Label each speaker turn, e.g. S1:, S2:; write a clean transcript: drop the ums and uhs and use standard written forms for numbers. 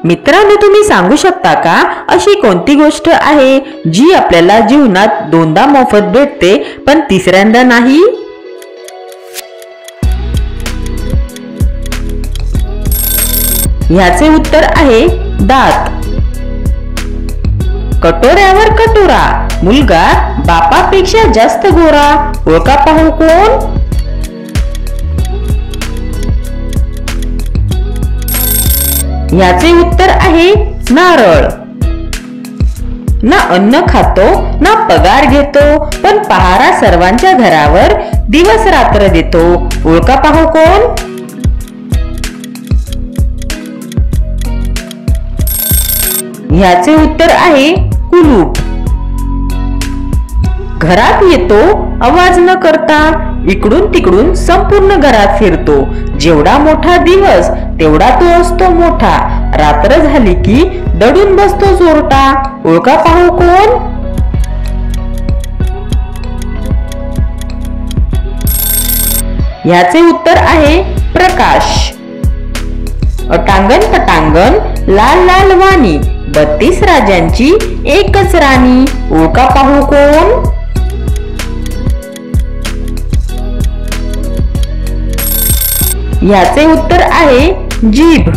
S1: मित्रांनो, तुम्ही सांगू शकता का अशी कोणती गोष्ट आहे जी आपल्याला जीवनात दोनदा मोफत भेटते पण तिसऱ्यांदा नाही? ह्याचे उत्तर आहे दात. कटोऱ्यावर कटोरा, मुलगा बापापेक्षा जास्त गोरा. ओळखा पाहू कोण? याचे उत्तर आहे नारळ. ना अन्न खातो ना पगार घेतो, पण पहारा सर्वांच्या घरावर दिवस रात्र देतो. ओळखा पाहू कोण? याचे उत्तर आहे कुलूप. घरात येतो आवाज न करता, इकडून तिकडून संपूर्ण घरात फिरतो. जेवढा मोठा दिवस तेवढा तो असतो मोठा. रात्र झाली की दडून बसतो चोरटा. ओळखा पाहू कोण? याचे उत्तर आहे प्रकाश. अटांगण पटांगण लाल लाल वाणी, 32 राजांची एकच राणी. ओळखा पाहू कोण? याचे उत्तर आहे जीभ.